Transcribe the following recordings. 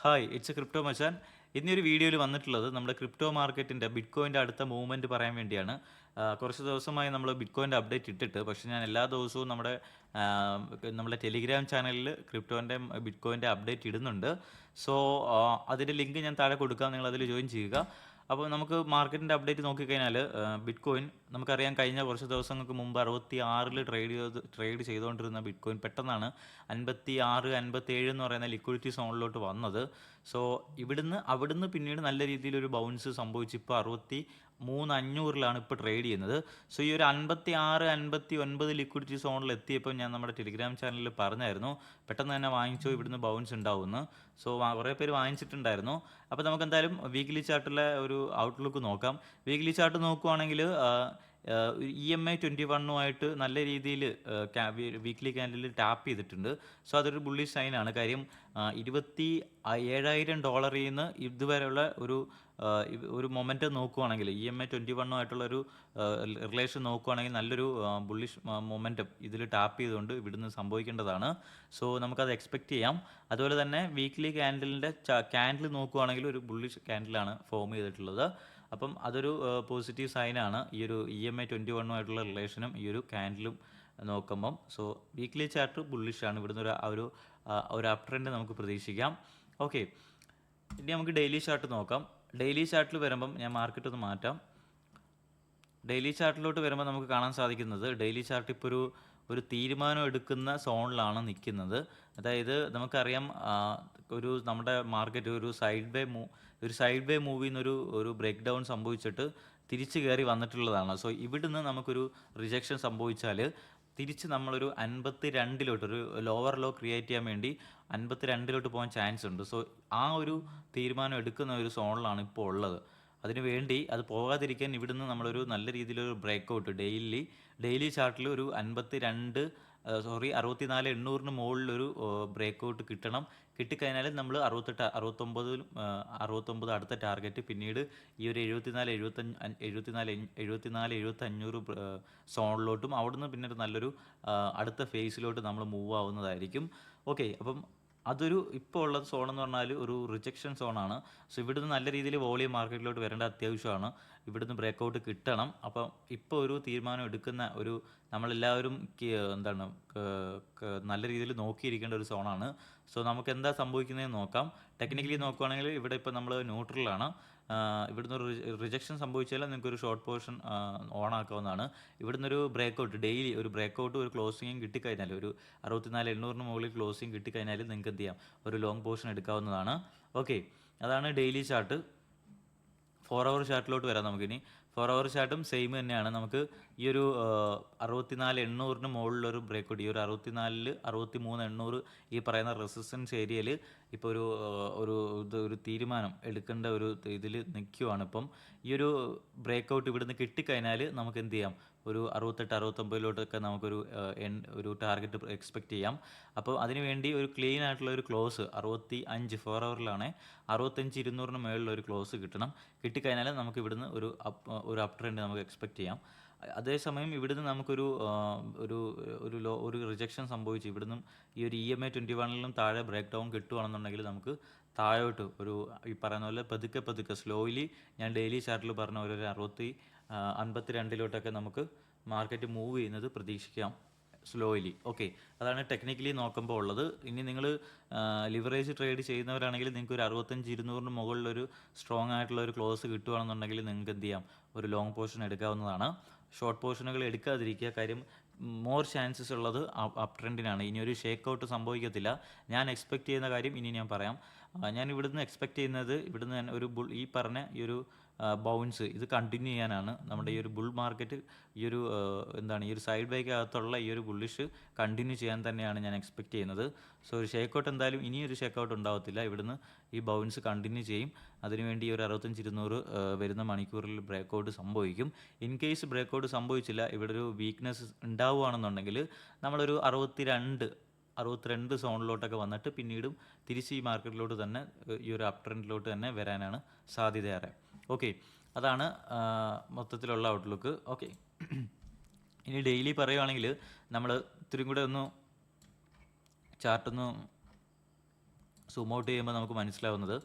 Hi, it's A crypto മച്ചാൻ. ഇന്നൊരു വീഡിയോയിൽ വന്നിട്ടുള്ളത് നമ്മുടെ ക്രിപ്റ്റോ മാർക്കറ്റിൻ്റെ ബിറ്റ്കോയിൻ്റെ അടുത്ത മൂവ്മെൻറ്റ് പറയാൻ വേണ്ടിയാണ്. കുറച്ച് ദിവസമായി നമ്മൾ ബിറ്റ്കോയിൻ്റെ അപ്ഡേറ്റ് ഇട്ടിട്ട്, പക്ഷേ ഞാൻ എല്ലാ ദിവസവും നമ്മുടെ ടെലിഗ്രാം ചാനലിൽ ക്രിപ്റ്റോൻ്റെ ബിറ്റ്കോയിൻ്റെ അപ്ഡേറ്റ് ഇടുന്നുണ്ട്. സോ അതിൻ്റെ ലിങ്ക് ഞാൻ താഴെ കൊടുക്കാം, നിങ്ങൾ അതിൽ ജോയിൻ ചെയ്യുക. അപ്പോൾ നമുക്ക് മാർക്കറ്റിൻ്റെ അപ്ഡേറ്റ് നോക്കിക്കഴിഞ്ഞാൽ ബിറ്റ്കോയിൻ നമുക്കറിയാം, കഴിഞ്ഞ കുറച്ച് ദിവസങ്ങൾക്ക് മുമ്പ് 66-ൽ ട്രേഡ് ചെയ്തുകൊണ്ടിരുന്ന ബിറ്റ്കോയിൻ പെട്ടെന്നാണ് 56, 57 എന്ന് പറയുന്ന ലിക്വിഡിറ്റി സോണിലോട്ട് വന്നത്. സോ അവിടുന്ന് പിന്നീട് നല്ല രീതിയിലൊരു ബൗൺസ് സംഭവിച്ച് ഇപ്പോൾ 63,500-ലാണ് ഇപ്പോൾ ട്രേഡ് ചെയ്യുന്നത്. സോ ഈ ഒരു 56, 59 ലിക്വിഡിറ്റി സോണിൽ എത്തിയപ്പോൾ ഞാൻ നമ്മുടെ ടെലിഗ്രാം ചാനലിൽ പറഞ്ഞായിരുന്നു, പെട്ടെന്ന് തന്നെ വാങ്ങിച്ചോ, ഇവിടുന്ന് ബൗൺസ് ഉണ്ടാവുമെന്ന്. സോ കുറേ പേര് വാങ്ങിച്ചിട്ടുണ്ടായിരുന്നു. അപ്പോൾ നമുക്ക് എന്തായാലും വീക്ക്ലി ചാർട്ടിലെ ഒരു ഔട്ട്ലുക്ക് നോക്കാം. വീക്ക്ലി ചാർട്ട് നോക്കുവാണെങ്കിൽ EMA 21-ഉമായിട്ട് നല്ല രീതിയിൽ വീക്ക്ലി ക്യാൻഡിൽ ടാപ്പ് ചെയ്തിട്ടുണ്ട്. സോ അതൊരു ബുള്ളിഷ് സൈനാണ്. കാര്യം $27,000 നിന്ന് ഇതുവരെയുള്ള ഒരു മൊമെൻറ്റം നോക്കുവാണെങ്കിൽ EMA 21-ഉമായിട്ടുള്ളൊരു റിലേഷൻ നോക്കുവാണെങ്കിൽ നല്ലൊരു ബുള്ളിഷ് മൊമെൻറ്റം ഇതിൽ ടാപ്പ് ചെയ്തുകൊണ്ട് ഇവിടുന്ന് സംഭവിക്കേണ്ടതാണ്. സോ നമുക്കത് എക്സ്പെക്റ്റ് ചെയ്യാം. അതുപോലെ തന്നെ വീക്ക്ലി ക്യാൻഡിൽ നോക്കുവാണെങ്കിൽ ഒരു ബുള്ളിഷ് ക്യാൻഡിലാണ് ഫോം ചെയ്തിട്ടുള്ളത്. അപ്പം അതൊരു പോസിറ്റീവ് സൈനാണ്, ഈ ഒരു EMA 21-ഉമായിട്ടുള്ള റിലേഷനും ഈ ഒരു ക്യാൻഡിലും നോക്കുമ്പം. സോ വീക്ക്ലി ചാർട്ട് ബുള്ളിഷാണ്. ഇവിടുന്ന് ഒരു അപ് ട്രെൻഡ് നമുക്ക് പ്രതീക്ഷിക്കാം. ഓക്കെ, ഇനി നമുക്ക് ഡെയിലി ചാർട്ട് നോക്കാം. ഡെയിലി ചാർട്ടിൽ വരുമ്പം ഞാൻ മാർക്കറ്റ് ഒന്ന് മാറ്റാം. ഡെയിലി ചാർട്ടിലോട്ട് വരുമ്പോൾ നമുക്ക് കാണാൻ സാധിക്കുന്നത്, ഡെയിലി ചാർട്ട് ഇപ്പോൾ ഒരു തീരുമാനം എടുക്കുന്ന സോണിലാണ് നിൽക്കുന്നത്. അതായത് നമുക്കറിയാം, നമ്മുടെ മാർക്കറ്റ് ഒരു സൈഡ് വേ മൂവിൽ നിന്നൊരു ബ്രേക്ക് ഡൗൺ സംഭവിച്ചിട്ട് തിരിച്ച് കയറി വന്നിട്ടുള്ളതാണ്. സോ ഇവിടുന്ന് നമുക്കൊരു റിജക്ഷൻ സംഭവിച്ചാൽ തിരിച്ച് നമ്മളൊരു 52-ലോട്ട്, ഒരു ലോവർ ലോ ക്രിയേറ്റ് ചെയ്യാൻ വേണ്ടി 52-ലോട്ട് പോകാൻ ചാൻസ് ഉണ്ട്. സോ ആ ഒരു തീരുമാനം എടുക്കുന്ന ഒരു സോണിലാണ് ഇപ്പോൾ ഉള്ളത്. അതിനുവേണ്ടി അത് പോകാതിരിക്കാൻ ഇവിടുന്ന് നമ്മളൊരു നല്ല രീതിയിലൊരു ബ്രേക്കൗട്ട് ഡെയിലി ചാർട്ടിൽ ഒരു 64,800-ന് മുകളിലൊരു ബ്രേക്കൗട്ട് കിട്ടണം. കിട്ടിക്കഴിഞ്ഞാൽ നമ്മൾ 69 അടുത്ത ടാർഗറ്റ്, പിന്നീട് ഈ ഒരു 74,500 സോണിലോട്ടും അവിടുന്ന് പിന്നീട് നല്ലൊരു അടുത്ത ഫേസിലോട്ട് നമ്മൾ മൂവ് ആവുന്നതായിരിക്കും. ഓക്കെ, അപ്പം അതൊരു ഇപ്പോൾ ഉള്ള സോൺ എന്ന് പറഞ്ഞാൽ ഒരു റിജക്ഷൻ സോണാണ്. സോ ഇവിടുന്ന് നല്ല രീതിയിൽ വോളിയം മാർക്കറ്റിലോട്ട് വരേണ്ട അത്യാവശ്യമാണ്. ഇവിടുന്ന് ബ്രേക്കൗട്ട് കിട്ടണം. അപ്പം ഇപ്പോൾ ഒരു തീരുമാനം എടുക്കുന്ന നമ്മളെല്ലാവരും നല്ല രീതിയിൽ നോക്കിയിരിക്കേണ്ട ഒരു സോണാണ്. സോ നമുക്ക് എന്താ സംഭവിക്കുന്നതെന്ന് നോക്കാം. ടെക്നിക്കലി നോക്കുകയാണെങ്കിൽ ഇവിടെ ഇപ്പോൾ നമ്മൾ ന്യൂട്രലാണ്. ഇവിടുന്ന് ഒരു റിജക്ഷൻ സംഭവിച്ചാൽ നിങ്ങൾക്ക് ഒരു ഷോർട്ട് പോർഷൻ ഓൺ ആക്കാവുന്നതാണ്. ഇവിടുന്ന് ഒരു ബ്രേക്കൗട്ട്, ഡെയിലി ഒരു ബ്രേക്കൗട്ട്, ഒരു ക്ലോസിങ്ങും കിട്ടിക്കഴിഞ്ഞാൽ, ഒരു 64,800-ന് മുകളിൽ ക്ലോസിങ് കിട്ടിക്കഴിഞ്ഞാൽ നിങ്ങൾക്ക് എന്ത് ചെയ്യാം, ഒരു ലോങ് പോർഷൻ എടുക്കാവുന്നതാണ്. ഓക്കെ, അതാണ് ഡെയിലി ചാർട്ട്. 4 അവർ ചാർട്ടിലോട്ട് വരാം നമുക്കിനി. 4 അവർ ചാർട്ടും സെയിം തന്നെയാണ്. നമുക്ക് ഈ ഒരു 64,800-ന് മുകളിലൊരു ബ്രേക്കൗട്ട്, ഈ ഒരു 63,800 ഈ പറയുന്ന റെസിസ്റ്റൻസ് ഏരിയയിൽ ഇപ്പോൾ ഒരു തീരുമാനം എടുക്കേണ്ട ഒരു ഇതിൽ നിൽക്കുവാണ്. ഇപ്പം ഈ ഒരു ബ്രേക്കൗട്ട് ഇവിടുന്ന് കിട്ടിക്കഴിഞ്ഞാൽ നമുക്ക് എന്ത് ചെയ്യാം, ഒരു 68-69-ലോട്ടൊക്കെ നമുക്കൊരു ടാർഗറ്റ് എക്സ്പെക്റ്റ് ചെയ്യാം. അപ്പോൾ അതിനുവേണ്ടി ഒരു ക്ലീൻ ആയിട്ടുള്ള ഒരു ക്ലോസ് 65 4 അവറിലാണ് 65-200-ന് മുകളിലൊരു ക്ലോസ് കിട്ടിക്കഴിഞ്ഞാൽ നമുക്ക് ഇവിടുന്ന് ഒരു അപ് ട്രെൻഡ് നമുക്ക് എക്സ്പെക്റ്റ് ചെയ്യാം. അതേസമയം ഇവിടുന്ന് നമുക്കൊരു റിജക്ഷൻ സംഭവിച്ചു ഇവിടുന്ന് ഈ ഒരു EMA 21-ലും താഴെ ബ്രേക്ക് ഡൗൺ കിട്ടുകയാണെന്നുണ്ടെങ്കിൽ നമുക്ക് താഴോട്ട് ഈ പറയുന്ന പോലെ പതുക്കെ സ്ലോലി, ഞാൻ ഡെയിലി ചാർട്ടിൽ പറഞ്ഞ ഒരു 52-ലോട്ടൊക്കെ നമുക്ക് മാർക്കറ്റ് മൂവ് ചെയ്യുന്നത് പ്രതീക്ഷിക്കാം സ്ലോലി. ഓക്കെ, അതാണ് ടെക്നിക്കലി നോക്കുമ്പോൾ ഉള്ളത്. ഇനി നിങ്ങൾ ലിവറേജ് ട്രേഡ് ചെയ്യുന്നവരാണെങ്കിൽ നിങ്ങൾക്ക് ഒരു 65-200-ന് മുകളിലൊരു സ്ട്രോങ് ആയിട്ടുള്ള ഒരു ക്ലോസ് കിട്ടുകയാണെന്നുണ്ടെങ്കിൽ നിങ്ങൾക്ക് എന്ത് ചെയ്യാം, ഒരു ലോങ് പോർഷൻ എടുക്കാവുന്നതാണ്. ഷോർട്ട് പോർഷനുകൾ എടുക്കാതിരിക്കുക. കാര്യം മോർ ചാൻസസ് ഉള്ളത് അപ് ട്രെൻഡിനാണ്. ഇനി ഒരു ഷേക്ക് ഔട്ട് സംഭവിക്കത്തില്ല. ഞാൻ എക്സ്പെക്റ്റ് ചെയ്യുന്ന കാര്യം ഇനി ഞാൻ പറയാം. ഞാൻ ഇവിടുന്ന് എക്സ്പെക്റ്റ് ചെയ്യുന്നത്, ഇവിടുന്ന് ഞാൻ ഈ പറഞ്ഞ ഈ ഒരു ബൗൺസ് ഇത് കണ്ടിന്യൂ ചെയ്യാനാണ്. നമ്മുടെ ഈ ഒരു ബുൾ മാർക്കറ്റ് ഈ ഒരു സൈഡ് വേക്കകത്തുള്ള ഈ ഒരു ബുള്ളിഷ് കണ്ടിന്യൂ ചെയ്യാൻ തന്നെയാണ് ഞാൻ എക്സ്പെക്റ്റ് ചെയ്യുന്നത്. സോ ഒരു ഷേക്ക് ഔട്ട് എന്തായാലും ഇനിയൊരു ഷേക്ക് ഔട്ട് ഉണ്ടാവത്തില്ല. ഇവിടുന്ന് ഈ ബൗൺസ് കണ്ടിന്യൂ ചെയ്യും. അതിനുവേണ്ടി ഈ ഒരു 65-200 വരുന്ന മണിക്കൂറിൽ ബ്രേക്കൗട്ട് സംഭവിക്കും. ഇൻ കേസ് ബ്രേക്കൗട്ട് സംഭവിച്ചില്ല, ഇവിടെ ഒരു വീക്ക്നെസ് ഉണ്ടാവുകയാണെന്നുണ്ടെങ്കിൽ നമ്മളൊരു 62 സോണിലോട്ടൊക്കെ വന്നിട്ട് പിന്നീടും തിരിച്ച് ഈ മാർക്കറ്റിലോട്ട് തന്നെ, ഈ ഒരു അപ് ട്രെൻഡിലോട്ട് തന്നെ വരാനാണ് സാധ്യതയേറെ. ഓക്കെ, അതാണ് മൊത്തത്തിലുള്ള ഔട്ട്ലുക്ക്. ഓക്കെ, ഇനി ഡെയിലി പറയുവാണെങ്കിൽ നമ്മൾ ഇത്തിരി കൂടെ ചാർട്ടൊന്ന് സൂം ഔട്ട് ചെയ്യുമ്പോൾ നമുക്ക് മനസ്സിലാവുന്നത്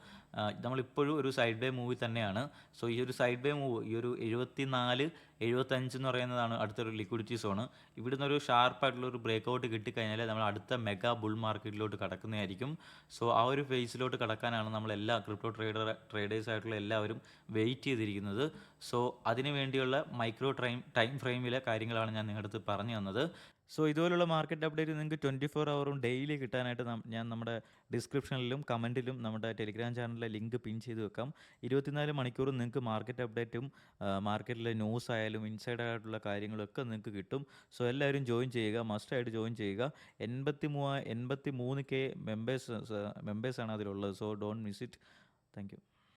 നമ്മളിപ്പോഴും ഒരു സൈഡ് വേ മൂവി തന്നെയാണ്. സോ ഈ ഒരു സൈഡ് വേ മൂവ് ഈ ഒരു 74, 75 എന്ന് പറയുന്നതാണ് അടുത്തൊരു ലിക്വിഡിറ്റി സോണ്. ഇവിടുന്ന് ഒരു ഷാർപ്പായിട്ടുള്ള ഒരു ബ്രേക്ക് ഔട്ട് കിട്ടിക്കഴിഞ്ഞാൽ നമ്മൾ അടുത്ത മെഗാ ബുൾ മാർക്കറ്റിലോട്ട് കടക്കുന്നതായിരിക്കും. സോ ആ ഒരു ഫേസിലോട്ട് കടക്കാനാണ് നമ്മളെല്ലാ ക്രിപ്റ്റോ ട്രേഡേഴ്സ് ആയിട്ടുള്ള എല്ലാവരും വെയിറ്റ് ചെയ്തിരിക്കുന്നത്. സോ അതിന് വേണ്ടിയുള്ള മൈക്രോ ടൈം ഫ്രെയിമിലെ കാര്യങ്ങളാണ് ഞാൻ നിങ്ങളുടെ അടുത്ത് പറഞ്ഞു തന്നത്. സോ ഇതുപോലുള്ള മാർക്കറ്റ് അപ്ഡേറ്റ് നിങ്ങൾക്ക് 24 ഹവറും ഡെയിലി കിട്ടാനായിട്ട് ഞാൻ നമ്മുടെ ഡിസ്ക്രിപ്ഷനിലും കമൻറ്റിലും നമ്മുടെ ടെലിഗ്രാം ചാനലിലെ ലിങ്ക് പിൻ ചെയ്ത് വെക്കാം. 24 മണിക്കൂറും നിങ്ങൾക്ക് മാർക്കറ്റ് അപ്ഡേറ്റും മാർക്കറ്റിലെ ന്യൂസ് ആയാലും ഇൻസൈഡ് ആയിട്ടുള്ള കാര്യങ്ങളൊക്കെ നിങ്ങൾക്ക് കിട്ടും. സോ എല്ലാവരും ജോയിൻ ചെയ്യുക, മസ്റ്റായിട്ട് ജോയിൻ ചെയ്യുക. 83K മെമ്പേഴ്സാണ് അതിലുള്ളത്. So don't miss it. Thank you.